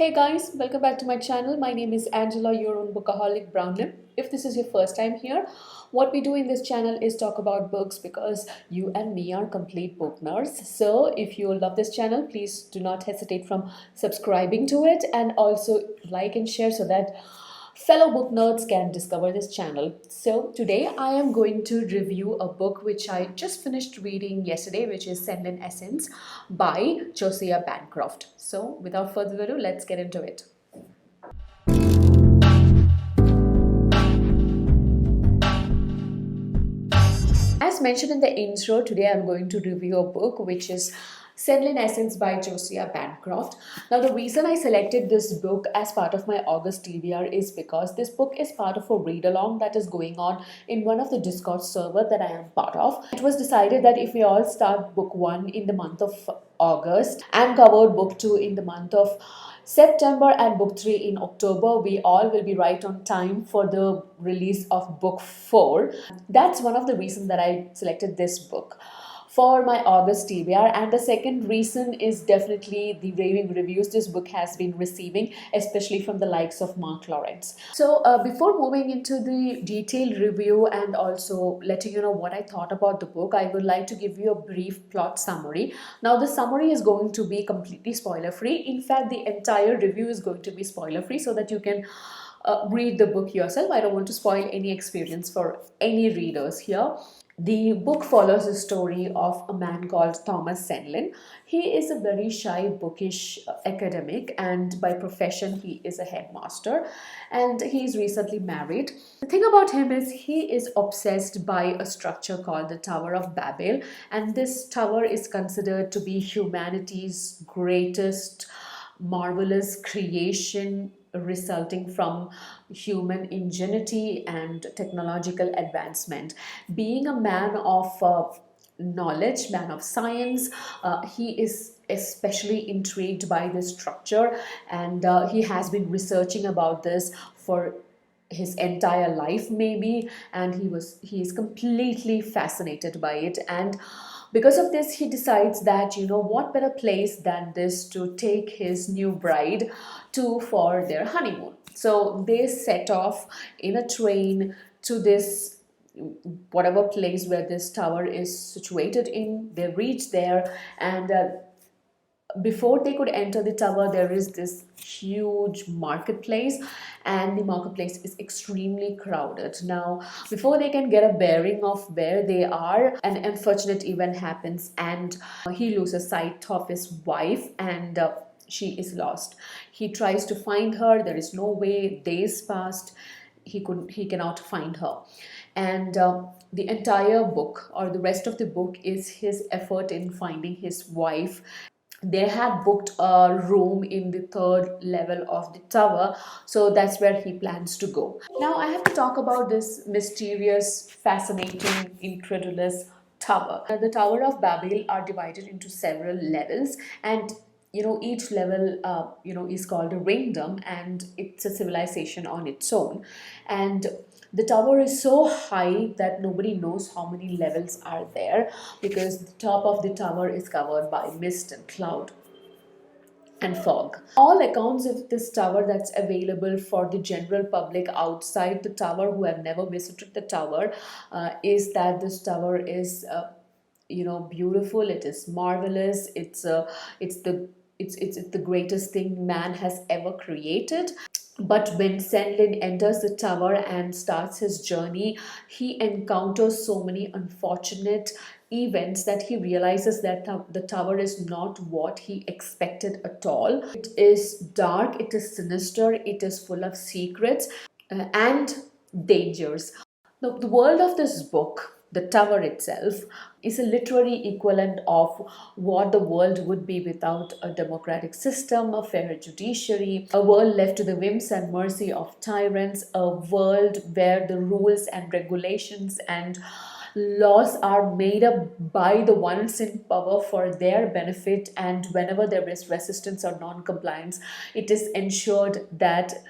Hey guys, welcome back to my channel. My name is Angela, your own bookaholic brownlim. If this is your first time here, what we do in this channel is talk about books because you and me are complete book nerds. So if you love this channel, please do not hesitate from subscribing to it and also like and share so that fellow book nerds can discover this channel. So today I am going to review a book which I just finished reading yesterday, which is Senlin Essence by Josiah Bancroft. So without further ado, let's get into it. As mentioned in the intro, today I'm going to review a book which is Senlin Essence by Josiah Bancroft. Now, the reason I selected this book as part of my August TBR is because this book is part of a read along that is going on in one of the Discord server that I am part of. It was decided that if we all start book 1 in the month of August and cover book 2 in the month of September and book 3 in October, we all will be right on time for the release of book 4. That's one of the reasons that I selected this book for my August TBR. And the second reason is definitely the raving reviews this book has been receiving, especially from the likes of Mark Lawrence. So before moving into the detailed review and also letting you know what I thought about the book, I would like to give you a brief plot summary. Now the summary is going to be completely spoiler free. In fact, the entire review is going to be spoiler free so that you can read the book yourself. I don't want to spoil any experience for any readers here. The book follows the story of a man called Thomas Senlin. He is a very shy, bookish academic, and by profession, he is a headmaster. And he is recently married. The thing about him is he is obsessed by a structure called the Tower of Babel, and this tower is considered to be humanity's greatest marvelous creation resulting from human ingenuity and technological advancement. Being a man of knowledge, man of science, he is especially intrigued by this structure, and he has been researching about this for his entire life maybe, and he is completely fascinated by it. And because of this, he decides that, what better place than this to take his new bride to for their honeymoon. So they set off in a train to this whatever place where this tower is situated in. They reach there, and before they could enter the tower, there is this huge marketplace, and the marketplace is extremely crowded. Now, before they can get a bearing of where they are, an unfortunate event happens, and he loses sight of his wife, and she is lost. He tries to find her. There is no way. Days passed. He cannot find her, and the entire book or the rest of the book is his effort in finding his wife. They had booked a room in the third level of the tower, so that's where he plans to go. Now I have to talk about this mysterious, fascinating, incredulous tower. The Tower of Babel are divided into several levels, and each level is called a kingdom, and it's a civilization on its own. And the tower is so high that nobody knows how many levels are there, because the top of the tower is covered by mist and cloud and fog. All accounts of this tower that's available for the general public outside the tower who have never visited the tower is that this tower is beautiful. It is marvelous. It's the greatest thing man has ever created. But when Senlin enters the tower and starts his journey, he encounters so many unfortunate events that he realizes that the tower is not what he expected at all. It is dark, it is sinister, it is full of secrets and dangers. Now, the world of this book, the tower itself, is a literary equivalent of what the world would be without a democratic system, a fair judiciary, a world left to the whims and mercy of tyrants, a world where the rules and regulations and laws are made up by the ones in power for their benefit, and whenever there is resistance or non-compliance, it is ensured that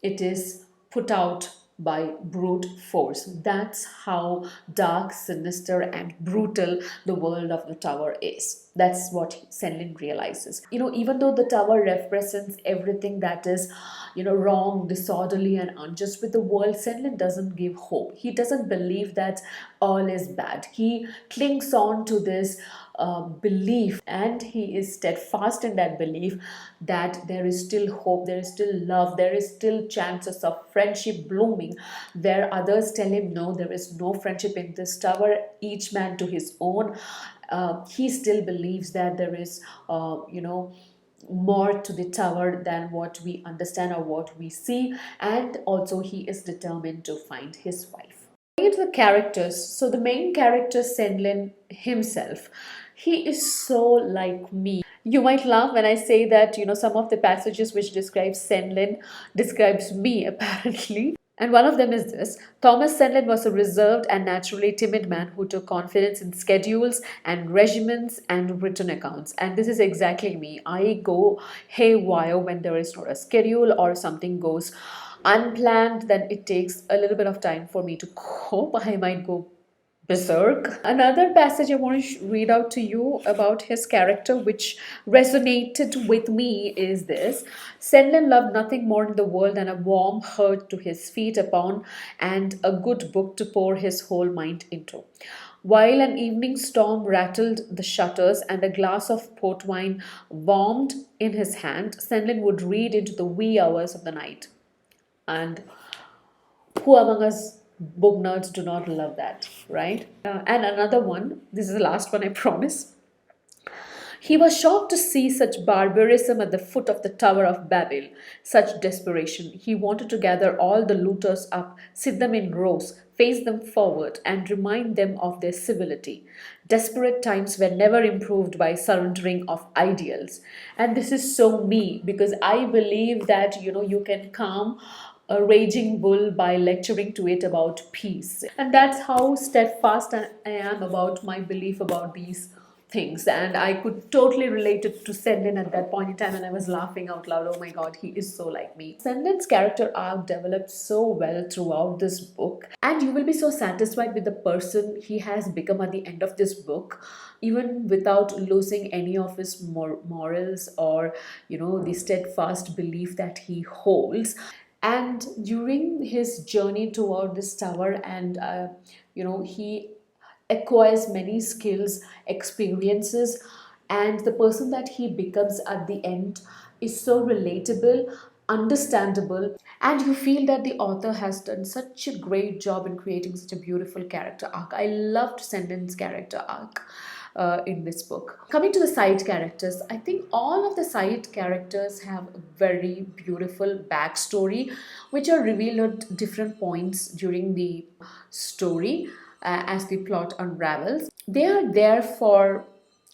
it is put out by brute force. That's how dark, sinister, and brutal the world of the tower is. That's what Senlin realizes. Even though the tower represents everything that is, wrong, disorderly, and unjust with the world, Senlin doesn't give hope. He doesn't believe that all is bad. He clings on to this belief, and he is steadfast in that belief that there is still hope, there is still love, there is still chances of friendship blooming, where others tell him no, there is no friendship in this tower, each man to his own. He still believes that there is more to the tower than what we understand or what we see, and also he is determined to find his wife. Going into the characters, so the main character Senlin himself, he is so like me. You might laugh when I say that, some of the passages which describe Senlin describes me apparently. And one of them is this: Thomas Senlin was a reserved and naturally timid man who took confidence in schedules and regiments and written accounts. And this is exactly me. I go haywire when there is not a schedule or something goes unplanned, then it takes a little bit of time for me to cope. I might go berserk. Another passage I want to read out to you about his character, which resonated with me, is this: Senlin loved nothing more in the world than a warm hearth to his feet upon and a good book to pour his whole mind into. While an evening storm rattled the shutters and a glass of port wine warmed in his hand, Senlin would read into the wee hours of the night. And who among us book nerds do not love that, right? And another one, this is the last one, I promise. He was shocked to see such barbarism at the foot of the Tower of Babel, such desperation. He wanted to gather all the looters up, sit them in rows, face them forward, and remind them of their civility. Desperate times were never improved by surrendering of ideals. And this is so me, because I believe that, you can calm a raging bull by lecturing to it about peace. And that's how steadfast I am about my belief about these things. And I could totally relate it to Senlin at that point in time, and I was laughing out loud. Oh my god, he is so like me. Senlin's character arc develops so well throughout this book, and you will be so satisfied with the person he has become at the end of this book, even without losing any of his morals or the steadfast belief that he holds. And during his journey toward this tower, and he acquires many skills, experiences, and the person that he becomes at the end is so relatable, understandable, and you feel that the author has done such a great job in creating such a beautiful character arc. I loved Senlin's character arc in this book. Coming to the side characters, I think all of the side characters have a very beautiful backstory, which are revealed at different points during the story as the plot unravels. They are there for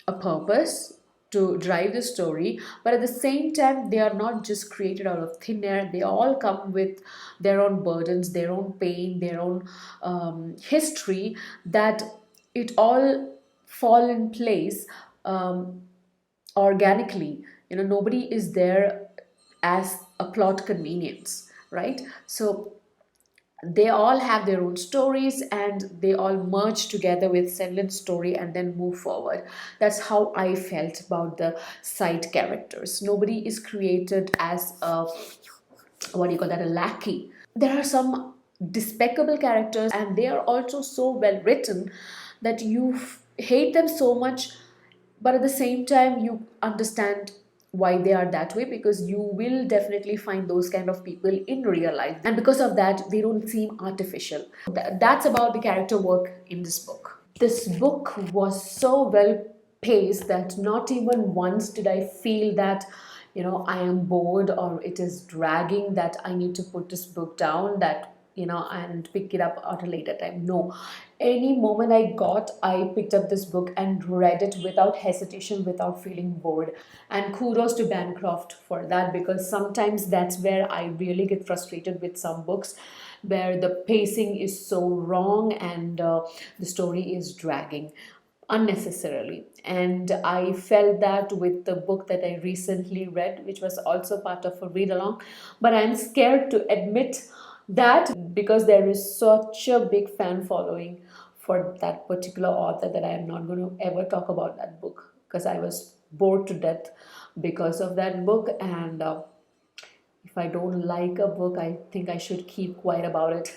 a purpose to drive the story, but at the same time, they are not just created out of thin air. They all come with their own burdens, their own pain, their own history, that it all fall in place organically. Nobody is there as a plot convenience, right? So they all have their own stories, and they all merge together with Senlin's story and then move forward. That's how I felt about the side characters. Nobody is created as a, what do you call that, a lackey. There are some despicable characters, and they are also so well written that you hate them so much, but at the same time you understand why they are that way, because you will definitely find those kind of people in real life, and because of that they don't seem artificial. That's about the character work in this book. This book was so well paced that not even once did I feel that I am bored or it is dragging, that I need to put this book down, that and pick it up at a later time. No, any moment I picked up this book and read it without hesitation, without feeling bored. And kudos to Bancroft for that, because sometimes that's where I really get frustrated with some books, where the pacing is so wrong and the story is dragging unnecessarily. And I felt that with the book that I recently read, which was also part of a read along, but I'm scared to admit That because there is such a big fan following for that particular author that I am not going to ever talk about that book because I was bored to death because of that book. And if I don't like a book, I think I should keep quiet about it.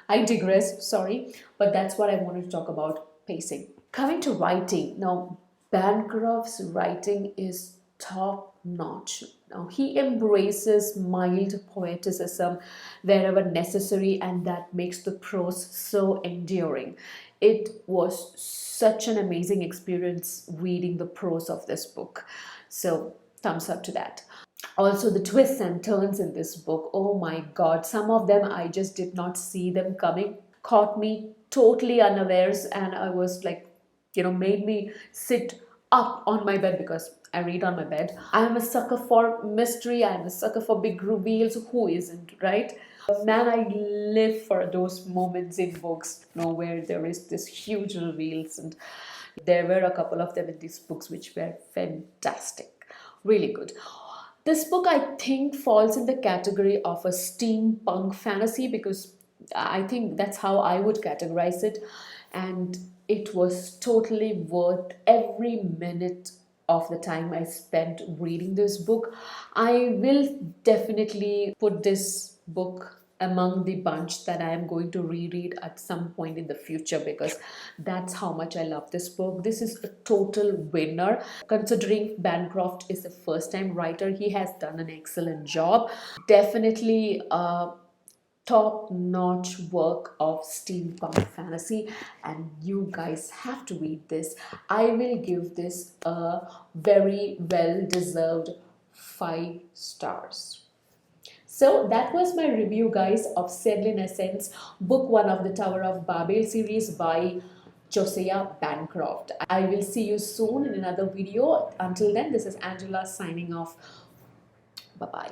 I digress, sorry, but that's what I wanted to talk about, pacing. Coming to writing, now Bancroft's writing is top notch. Now he embraces mild poeticism wherever necessary, and that makes the prose so enduring. It was such an amazing experience reading the prose of this book. So, thumbs up to that. Also, the twists and turns in this book, oh my god, some of them I just did not see them coming, caught me totally unawares, and I was like, made me sit up on my bed because I read on my bed. I am a sucker for mystery, I am a sucker for big reveals. Who isn't, right? Man, I live for those moments in books, where there is this huge reveals, and there were a couple of them in these books which were fantastic, really good. This book, I think, falls in the category of a steampunk fantasy because I think that's how I would categorize it. And it was totally worth every minute of the time I spent reading this book. I will definitely put this book among the bunch that I am going to reread at some point in the future because that's how much I love this book. This is a total winner. Considering Bancroft is a first time writer, he has done an excellent job. Definitely top notch work of steampunk fantasy, and you guys have to read this. I will give this a very well deserved 5 stars. So that was my review, guys, of Senlin Essence, book 1 of the Tower of Babel series by Josiah Bancroft. I will see you soon in another video. Until then, this is Angela signing off. Bye bye.